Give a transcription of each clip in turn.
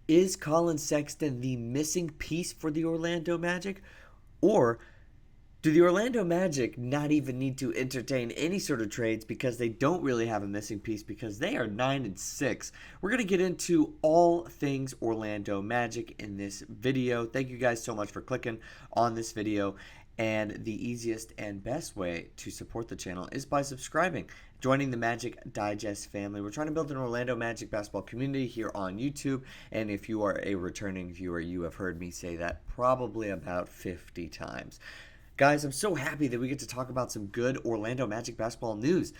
Is Collin Sexton the missing piece for the Orlando Magic? Or do the Orlando Magic not even need to entertain any sort of trades because they don't really have a missing piece because they are 9-6? We're going to get into all things Orlando Magic in this video. Thank you guys so much for clicking on this video. And the easiest and best way to support the channel is by subscribing, joining the Magic Digest family. We're trying to build an Orlando Magic basketball community here on YouTube. And if you are a returning viewer, you have heard me say that probably about 50 times. Guys, I'm so happy that we get to talk about some good Orlando Magic basketball news.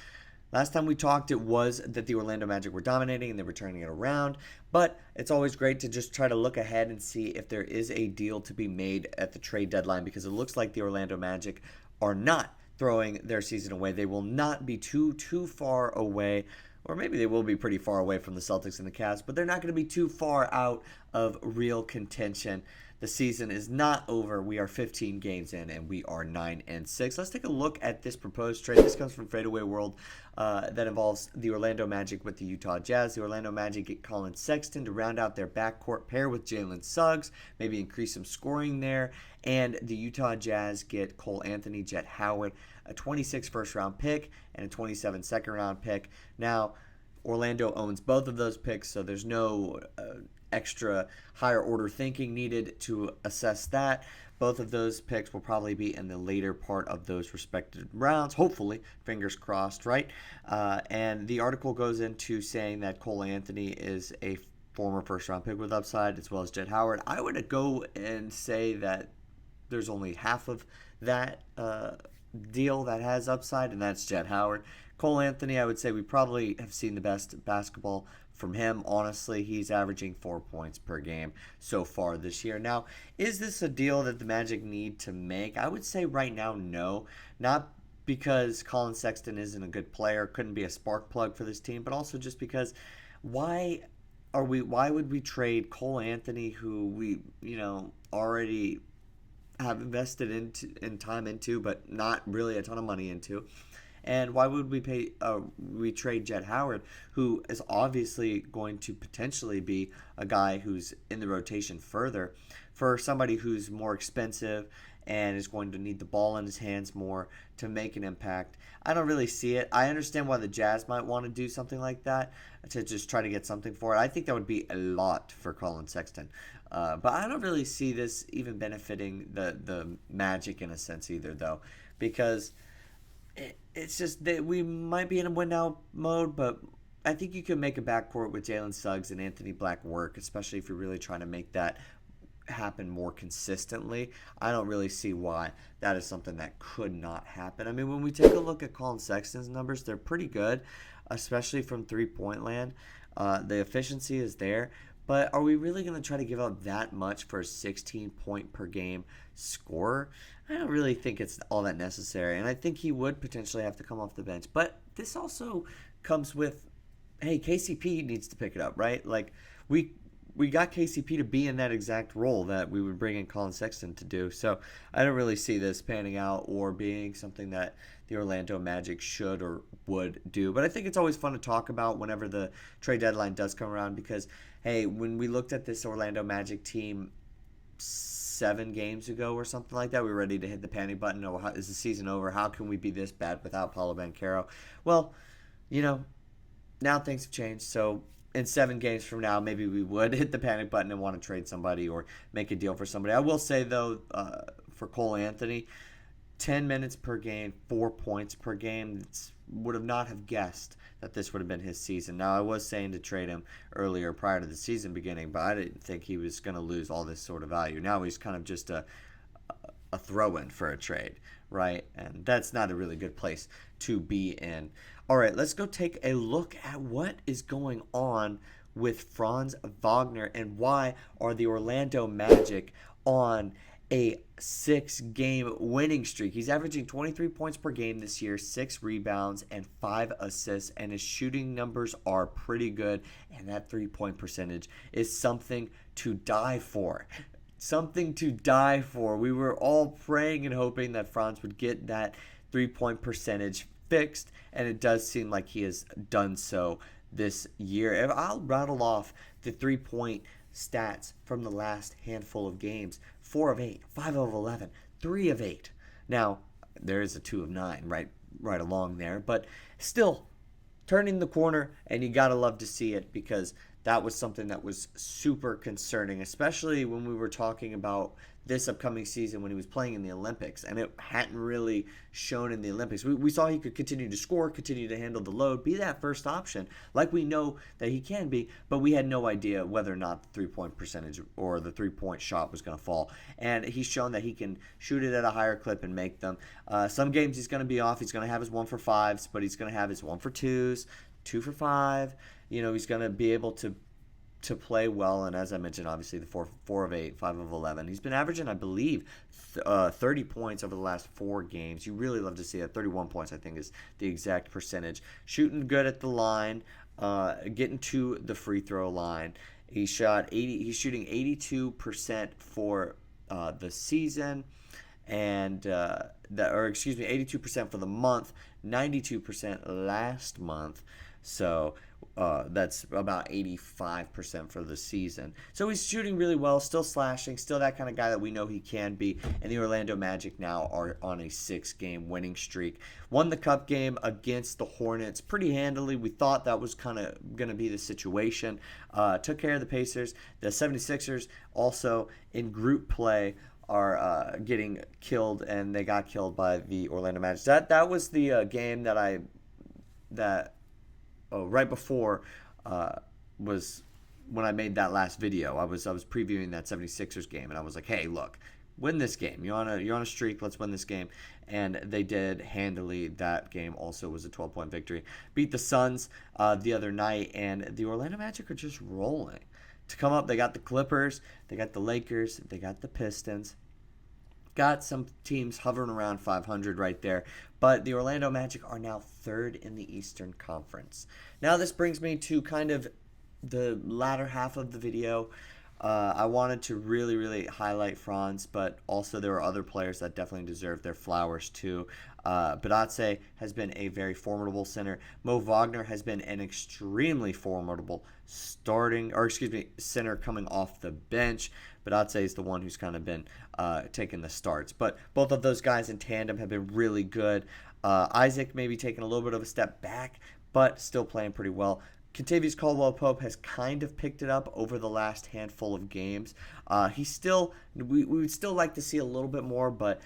Last time we talked, it was that the Orlando Magic were dominating and they were turning it around. But it's always great to just try to look ahead and see if there is a deal to be made at the trade deadline, because it looks like the Orlando Magic are not throwing their season away. They will not be too far away, or maybe they will be pretty far away from the Celtics and the Cavs, but they're not going to be too far out of real contention. The season is not over. We are 15 games in, and we are 9-6. Let's take a look at this proposed trade. This comes from Fadeaway World that involves the Orlando Magic with the Utah Jazz. The Orlando Magic get Collin Sexton to round out their backcourt pair with Jalen Suggs, maybe increase some scoring there. And the Utah Jazz get Cole Anthony, Jet Howard, a 26 first-round pick, and a 27 second-round pick. Now, Orlando owns both of those picks, so there's no extra higher order thinking needed to assess that. Both of those picks will probably be in the later part of those respective rounds, hopefully, fingers crossed, right? And the article goes into saying that Cole Anthony is a former first-round pick with upside, as well as Jet Howard. I would go and say that there's only half of that deal that has upside, and that's Jet Howard. Cole Anthony, I would say we probably have seen the best basketball from him. Honestly, he's averaging 4 points per game so far this year. Now, is this a deal that the Magic need to make? I would say right now, no. Not because Collin Sexton isn't a good player, couldn't be a spark plug for this team, but also just because why would we trade Cole Anthony, who we, already have invested in time into, but not really a ton of money into? And why would we trade Jet Howard, who is obviously going to potentially be a guy who's in the rotation further, for somebody who's more expensive and is going to need the ball in his hands more to make an impact? I don't really see it. I understand why the Jazz might want to do something like that, to just try to get something for it. I think that would be a lot for Collin Sexton. But I don't really see this even benefiting the Magic in a sense either, though, because it's just that we might be in a win-now mode, but I think you can make a backcourt with Jalen Suggs and Anthony Black work, especially if you're really trying to make that happen more consistently. I don't really see why that is something that could not happen. I mean, when we take a look at Collin Sexton's numbers, they're pretty good, especially from three-point land. The efficiency is there, but are we really going to try to give up that much for a 16-point-per-game scorer? I don't really think it's all that necessary, and I think he would potentially have to come off the bench. But this also comes with, hey, KCP needs to pick it up, right? Like, we got KCP to be in that exact role that we would bring in Collin Sexton to do. So I don't really see this panning out or being something that the Orlando Magic should or would do. But I think it's always fun to talk about whenever the trade deadline does come around, because, hey, when we looked at this Orlando Magic team 7 games ago or something like that, we were ready to hit the panic button. Oh, how, is the season over? How can we be this bad without Paolo Banchero? Well, now things have changed. So in 7 games from now, maybe we would hit the panic button and want to trade somebody or make a deal for somebody. I will say, though, for Cole Anthony, 10 minutes per game, 4 points per game, would have not have guessed that this would have been his season. Now, I was saying to trade him earlier prior to the season beginning, but I didn't think he was going to lose all this sort of value. Now he's kind of just a throw-in for a trade, right? And that's not a really good place to be in. All right, let's go take a look at what is going on with Franz Wagner and why are the Orlando Magic on a 6-game winning streak. He's averaging 23 points per game this year, 6 rebounds, and 5 assists, and his shooting numbers are pretty good, and that 3-point percentage is something to die for. Something to die for. We were all praying and hoping that Franz would get that 3-point percentage fixed, and it does seem like he has done so this year. I'll rattle off the 3-point stats from the last handful of games: 4 of 8, 5 of 11, 3 of 8. Now, there is a 2 of 9 right along there, but still turning the corner, and you gotta love to see it, because that was something that was super concerning, especially when we were talking about this upcoming season when he was playing in the Olympics, and it hadn't really shown in the Olympics. We saw he could continue to score, continue to handle the load, be that first option, like we know that he can be, but we had no idea whether or not the three-point percentage or the three-point shot was going to fall. And he's shown that he can shoot it at a higher clip and make them. Some games he's going to be off. He's going to have his 1 for 5s, but he's going to have his 1 for 2s, 2 for 5. He's going to be able to play well, and as I mentioned, obviously the 4 of 8, 5 of 11. He's been averaging, I believe, 30 points over the last 4 games. You really love to see that. 31 points, I think, is the exact percentage. Shooting good at the line, getting to the free throw line. He's shooting 82% for the season, and 82% for the month, 92% last month. So that's about 85% for the season. So he's shooting really well, still slashing, still that kind of guy that we know he can be. And the Orlando Magic now are on a 6-game winning streak. Won the cup game against the Hornets pretty handily. We thought that was kind of going to be the situation. Took care of the Pacers. The 76ers also in group play are getting killed, and they got killed by the Orlando Magic. That was the game that right before was when I made that last video. I was previewing that 76ers game, and I was like, hey, look, win this game. You're on a streak. Let's win this game. And they did handily. That game also was a 12-point victory. Beat the Suns the other night, and the Orlando Magic are just rolling. To come up, they got the Clippers, they got the Lakers, they got the Pistons. Got some teams hovering around 500 right there. But the Orlando Magic are now 3rd in the Eastern Conference. Now this brings me to kind of the latter half of the video. I wanted to really, really highlight Franz, but also there are other players that definitely deserve their flowers too. Badatse has been a very formidable center. Mo Wagner has been an extremely formidable center coming off the bench. Badatse is the one who's kind of been taking the starts. But both of those guys in tandem have been really good. Isaac maybe taking a little bit of a step back, but still playing pretty well. Kentavious Caldwell-Pope has kind of picked it up over the last handful of games. We would still like to see a little bit more, but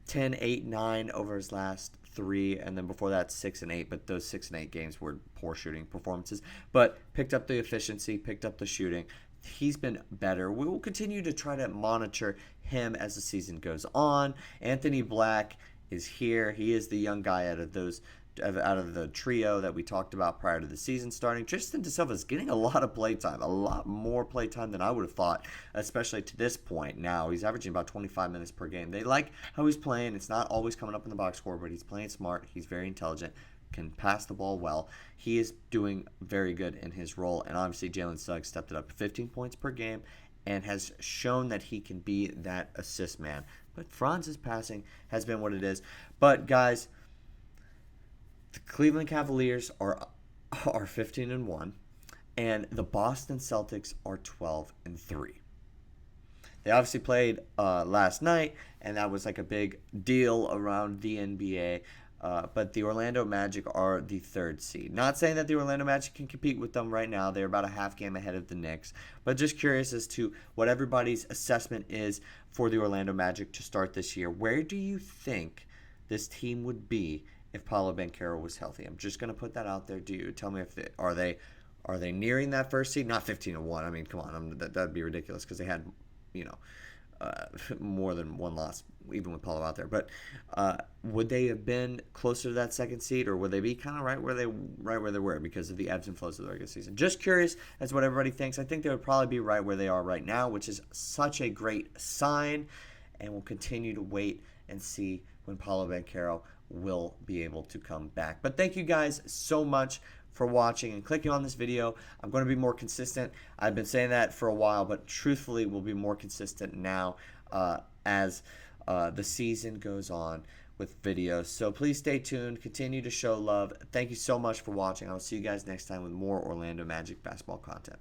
10, 8, 9 over his last 3, and then before that 6 and 8. But those 6 and 8 games were poor shooting performances. But picked up the efficiency, picked up the shooting. He's been better. We will continue to try to monitor him as the season goes on. Anthony Black is here. He is the young guy out of the trio that we talked about prior to the season starting. Tristan da Silva is getting a lot of playtime, a lot more playtime than I would have thought, especially to this point now. He's averaging about 25 minutes per game. They like how he's playing. It's not always coming up in the box score, but he's playing smart. He's very intelligent, can pass the ball well. He is doing very good in his role, and obviously Jalen Suggs stepped it up to 15 points per game and has shown that he can be that assist man. But Franz's passing has been what it is. But guys, the Cleveland Cavaliers are 15-1, and the Boston Celtics are 12-3. They obviously played last night, and that was like a big deal around the NBA. But the Orlando Magic are the 3rd seed. Not saying that the Orlando Magic can compete with them right now. They're about a half game ahead of the Knicks. But just curious as to what everybody's assessment is for the Orlando Magic to start this year. Where do you think this team would be if Paolo Banchero was healthy? I'm just going to put that out there. Do you tell me if are they nearing that 1st seed? Not 15-1. I mean, come on, that'd be ridiculous because they had, more than one loss even with Paolo out there. But would they have been closer to that 2nd seed, or would they be kind of right where they were because of the ebbs and flows of the regular season? Just curious as what everybody thinks. I think they would probably be right where they are right now, which is such a great sign, and we'll continue to wait and see when Paolo Banchero will be able to come back. But thank you guys so much for watching and clicking on this video. I'm going to be more consistent. I've been saying that for a while, but truthfully we'll be more consistent now as the season goes on with videos. So please stay tuned. Continue to show love. Thank you so much for watching. I'll see you guys next time with more Orlando Magic basketball content.